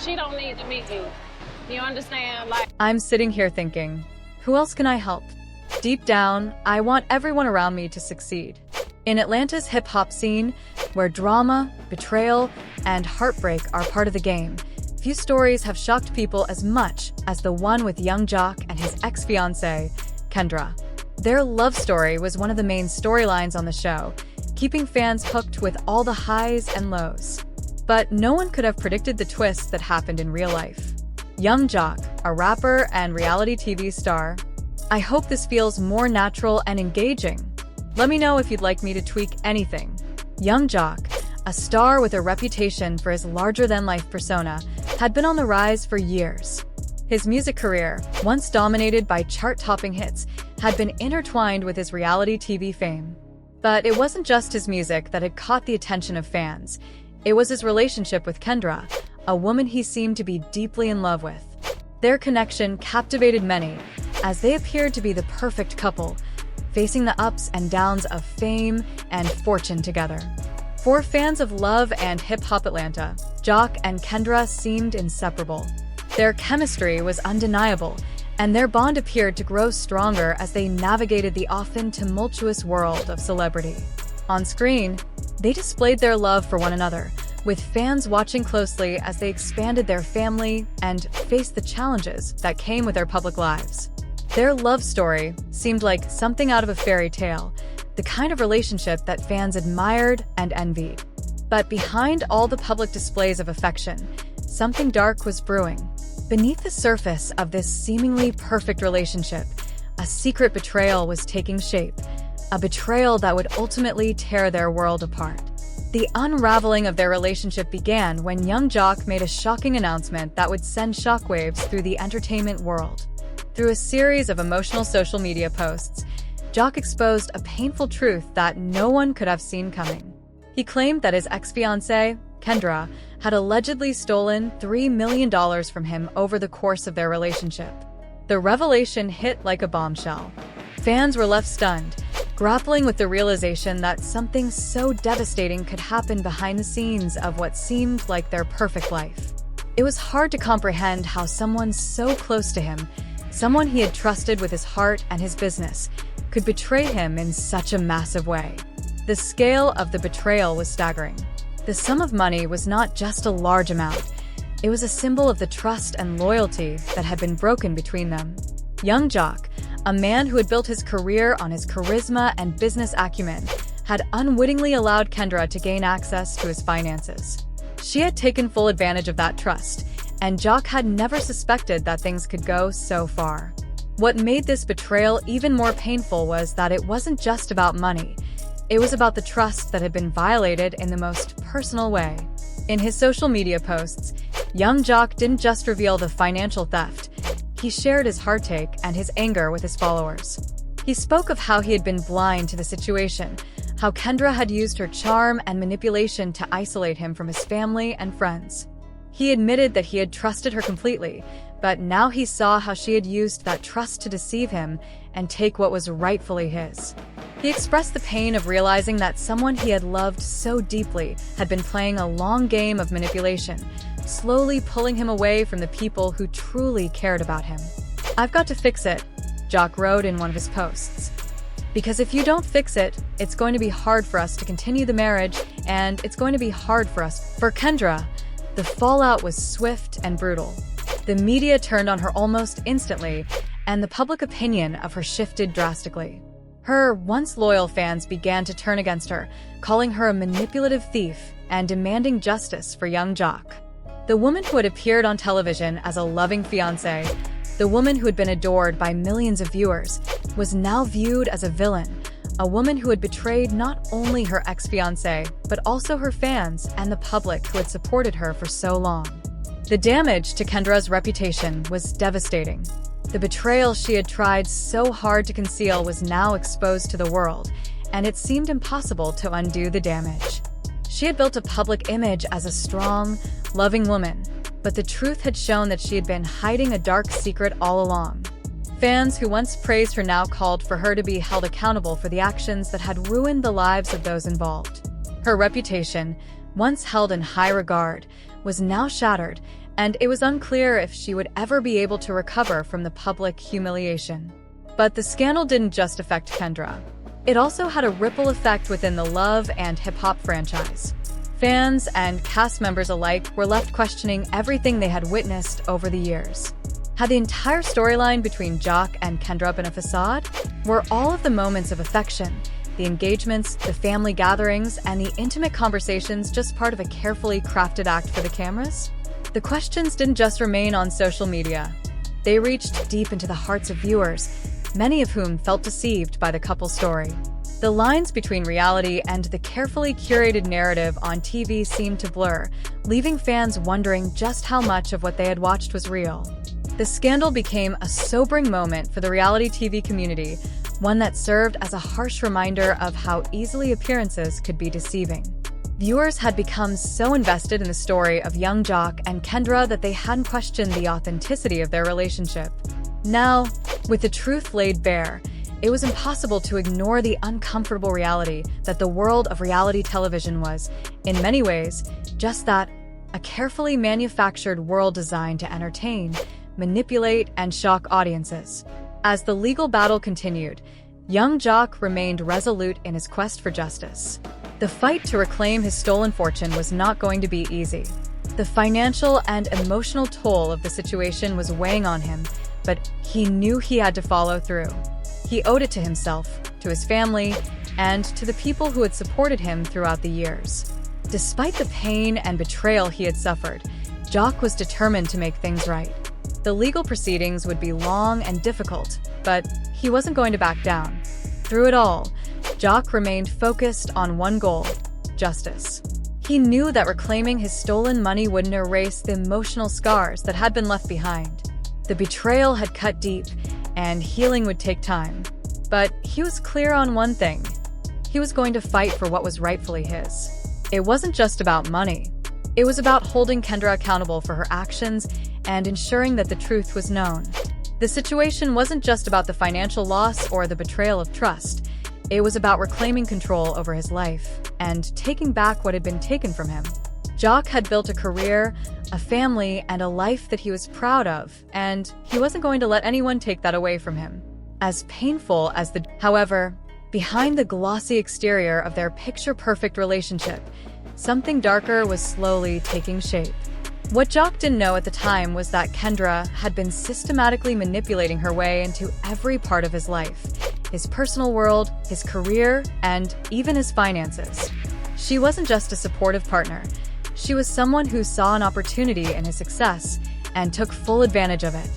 She don't need to meet me. You understand? Like, I'm sitting here thinking, who else can I help? Deep down, I want everyone around me to succeed. In Atlanta's hip-hop scene, where drama, betrayal, and heartbreak are part of the game, few stories have shocked people as much as the one with young Jock and his ex-fiancée, Kendra. Their love story was one of the main storylines on the show, keeping fans hooked with all the highs and lows. But no one could have predicted the twists that happened in real life. Young Jock, a rapper and reality TV star. I hope this feels more natural and engaging. Let me know if you'd like me to tweak anything. Young Jock, a star with a reputation for his larger-than-life persona, had been on the rise for years. His music career, once dominated by chart-topping hits, had been intertwined with his reality TV fame. But it wasn't just his music that had caught the attention of fans. It was his relationship with Kendra, a woman he seemed to be deeply in love with. Their connection captivated many, as they appeared to be the perfect couple, facing the ups and downs of fame and fortune together. For fans of love and hip-hop Atlanta, Jock and Kendra seemed inseparable. Their chemistry was undeniable, and their bond appeared to grow stronger as they navigated the often tumultuous world of celebrity. On screen, they displayed their love for one another, with fans watching closely as they expanded their family and faced the challenges that came with their public lives. Their love story seemed like something out of a fairy tale, the kind of relationship that fans admired and envied. But behind all the public displays of affection, something dark was brewing. Beneath the surface of this seemingly perfect relationship, a secret betrayal was taking shape, a betrayal that would ultimately tear their world apart. The unraveling of their relationship began when young Jock made a shocking announcement that would send shockwaves through the entertainment world. Through a series of emotional social media posts, Jock exposed a painful truth that no one could have seen coming. He claimed that his ex-fiancée, Kendra, had allegedly stolen $3 million from him over the course of their relationship. The revelation hit like a bombshell. Fans were left stunned, grappling with the realization that something so devastating could happen behind the scenes of what seemed like their perfect life. It was hard to comprehend how someone so close to him, someone he had trusted with his heart and his business, could betray him in such a massive way. The scale of the betrayal was staggering. The sum of money was not just a large amount. It was a symbol of the trust and loyalty that had been broken between them. Young Jock, a man who had built his career on his charisma and business acumen, had unwittingly allowed Kendra to gain access to his finances. She had taken full advantage of that trust, and Jock had never suspected that things could go so far. What made this betrayal even more painful was that it wasn't just about money. It was about the trust that had been violated in the most personal way. In his social media posts, young Jock didn't just reveal the financial theft. He shared his heartache and his anger with his followers. He spoke of how he had been blind to the situation, how Kendra had used her charm and manipulation to isolate him from his family and friends. He admitted that he had trusted her completely, but now he saw how she had used that trust to deceive him and take what was rightfully his. He expressed the pain of realizing that someone he had loved so deeply had been playing a long game of manipulation, slowly pulling him away from the people who truly cared about him. "I've got to fix it," Jock wrote in one of his posts. "Because if you don't fix it, it's going to be hard for us to continue the marriage, and it's going to be hard for us." For Kendra, the fallout was swift and brutal. The media turned on her almost instantly, and the public opinion of her shifted drastically. Her once loyal fans began to turn against her, calling her a manipulative thief and demanding justice for young Jock. The woman who had appeared on television as a loving fiancé, the woman who had been adored by millions of viewers, was now viewed as a villain, a woman who had betrayed not only her ex-fiancé, but also her fans and the public who had supported her for so long. The damage to Kendra's reputation was devastating. The betrayal she had tried so hard to conceal was now exposed to the world, and it seemed impossible to undo the damage. She had built a public image as a strong, loving woman, but the truth had shown that she had been hiding a dark secret all along. Fans who once praised her now called for her to be held accountable for the actions that had ruined the lives of those involved. Her reputation, once held in high regard, was now shattered, and it was unclear if she would ever be able to recover from the public humiliation. But the scandal didn't just affect Kendra. It also had a ripple effect within the Love and hip-hop franchise. Fans and cast members alike were left questioning everything they had witnessed over the years. Had the entire storyline between Jock and Kendra been a facade? Were all of the moments of affection, the engagements, the family gatherings, and the intimate conversations just part of a carefully crafted act for the cameras? The questions didn't just remain on social media. They reached deep into the hearts of viewers, many of whom felt deceived by the couple's story. The lines between reality and the carefully curated narrative on TV seemed to blur, leaving fans wondering just how much of what they had watched was real. The scandal became a sobering moment for the reality TV community, one that served as a harsh reminder of how easily appearances could be deceiving. Viewers had become so invested in the story of young Jock and Kendra that they hadn't questioned the authenticity of their relationship. Now, with the truth laid bare, it was impossible to ignore the uncomfortable reality that the world of reality television was, in many ways, just that, a carefully manufactured world designed to entertain, manipulate, and shock audiences. As the legal battle continued, young Jock remained resolute in his quest for justice. The fight to reclaim his stolen fortune was not going to be easy. The financial and emotional toll of the situation was weighing on him, but he knew he had to follow through. He owed it to himself, to his family, and to the people who had supported him throughout the years. Despite the pain and betrayal he had suffered, Jock was determined to make things right. The legal proceedings would be long and difficult, but he wasn't going to back down. Through it all, Jock remained focused on one goal: justice. He knew that reclaiming his stolen money wouldn't erase the emotional scars that had been left behind. The betrayal had cut deep, and healing would take time. But he was clear on one thing: he was going to fight for what was rightfully his. It wasn't just about money. It was about holding Kendra accountable for her actions and ensuring that the truth was known. The situation wasn't just about the financial loss or the betrayal of trust. It was about reclaiming control over his life and taking back what had been taken from him. Jock had built a career, a family, and a life that he was proud of, and he wasn't going to let anyone take that away from him. As painful as However, behind the glossy exterior of their picture-perfect relationship, something darker was slowly taking shape. What Jock didn't know at the time was that Kendra had been systematically manipulating her way into every part of his life: his personal world, his career, and even his finances. She wasn't just a supportive partner. She was someone who saw an opportunity in his success and took full advantage of it.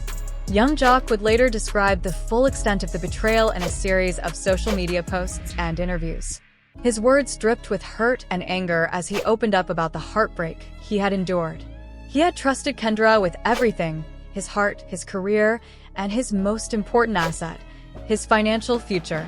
Young Jock would later describe the full extent of the betrayal in a series of social media posts and interviews. His words dripped with hurt and anger as he opened up about the heartbreak he had endured. He had trusted Kendra with everything: his heart, his career, and his most important asset, his financial future.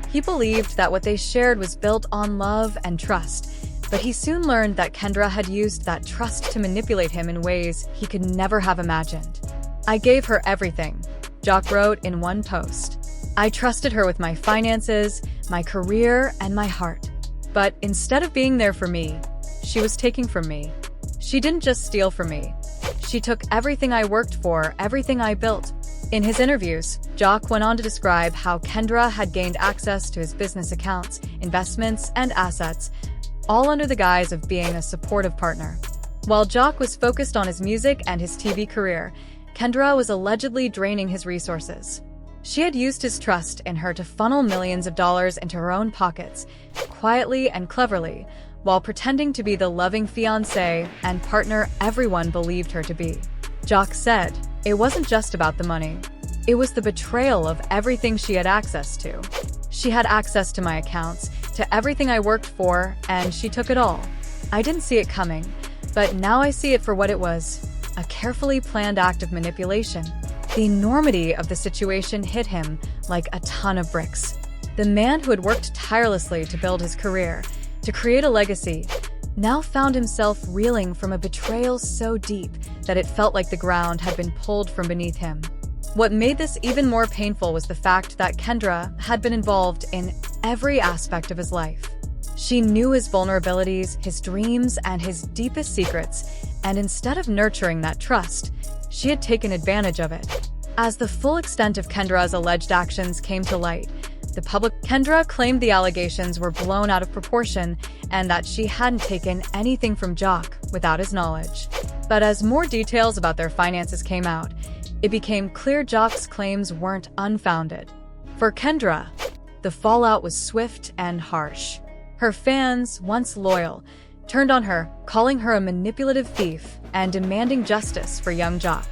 He believed that what they shared was built on love and trust, but he soon learned that Kendra had used that trust to manipulate him in ways he could never have imagined. "I gave her everything," Jock wrote in one post. "I trusted her with my finances, my career, and my heart. But instead of being there for me, she was taking from me. She didn't just steal from me. She took everything I worked for, everything I built." In his interviews, Jock went on to describe how Kendra had gained access to his business accounts, investments, and assets, all under the guise of being a supportive partner. While Jock was focused on his music and his TV career, Kendra was allegedly draining his resources. She had used his trust in her to funnel millions of dollars into her own pockets, quietly and cleverly, while pretending to be the loving fiancé and partner everyone believed her to be. Jock said, "It wasn't just about the money. It was the betrayal of everything she had access to. She had access to my accounts, to everything I worked for, and she took it all. I didn't see it coming, but now I see it for what it was: a carefully planned act of manipulation." The enormity of the situation hit him like a ton of bricks. The man who had worked tirelessly to build his career, to create a legacy, now found himself reeling from a betrayal so deep that it felt like the ground had been pulled from beneath him. What made this even more painful was the fact that Kendra had been involved in every aspect of his life. She knew his vulnerabilities, his dreams, and his deepest secrets, And instead of nurturing that trust, she had taken advantage of it. As the full extent of Kendra's alleged actions came to light, Kendra claimed the allegations were blown out of proportion and that she hadn't taken anything from Jock without his knowledge. But as more details about their finances came out, it became clear Jock's claims weren't unfounded. For Kendra, the fallout was swift and harsh. Her fans, once loyal, turned on her, calling her a manipulative thief and demanding justice for young Jock.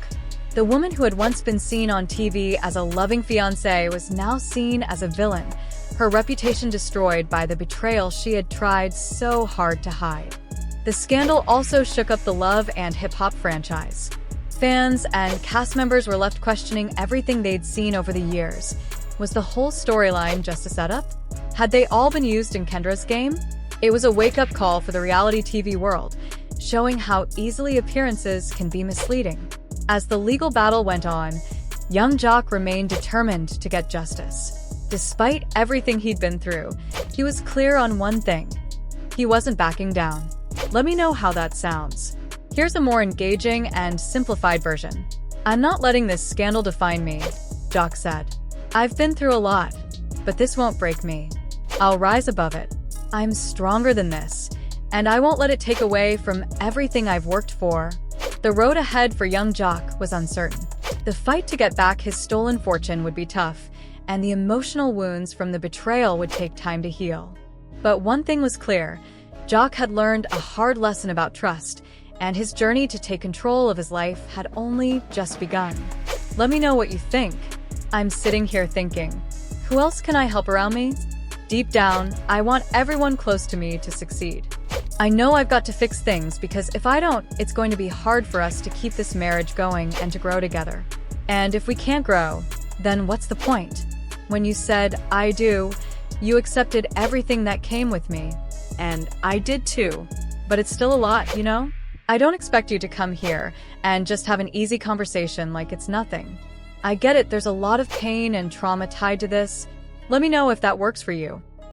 The woman who had once been seen on TV as a loving fiancée was now seen as a villain, her reputation destroyed by the betrayal she had tried so hard to hide. The scandal also shook up the Love and Hip Hop franchise. Fans and cast members were left questioning everything they'd seen over the years. Was the whole storyline just a setup? Had they all been used in Kendra's game? It was a wake-up call for the reality TV world, showing how easily appearances can be misleading. As the legal battle went on, young Jock remained determined to get justice. Despite everything he'd been through, he was clear on one thing: he wasn't backing down. Let me know how that sounds. Here's a more engaging and simplified version. "I'm not letting this scandal define me," Jock said. "I've been through a lot, but this won't break me. I'll rise above it. I'm stronger than this, and I won't let it take away from everything I've worked for." The road ahead for young Jock was uncertain. The fight to get back his stolen fortune would be tough, and the emotional wounds from the betrayal would take time to heal. But one thing was clear: Jock had learned a hard lesson about trust, and his journey to take control of his life had only just begun. Let me know what you think. I'm sitting here thinking, who else can I help around me? Deep down, I want everyone close to me to succeed. I know I've got to fix things because if I don't, it's going to be hard for us to keep this marriage going and to grow together. And if we can't grow, then what's the point? When you said, "I do," you accepted everything that came with me. And I did too. But it's still a lot, you know? I don't expect you to come here and just have an easy conversation like it's nothing. I get it, there's a lot of pain and trauma tied to this. Let me know if that works for you.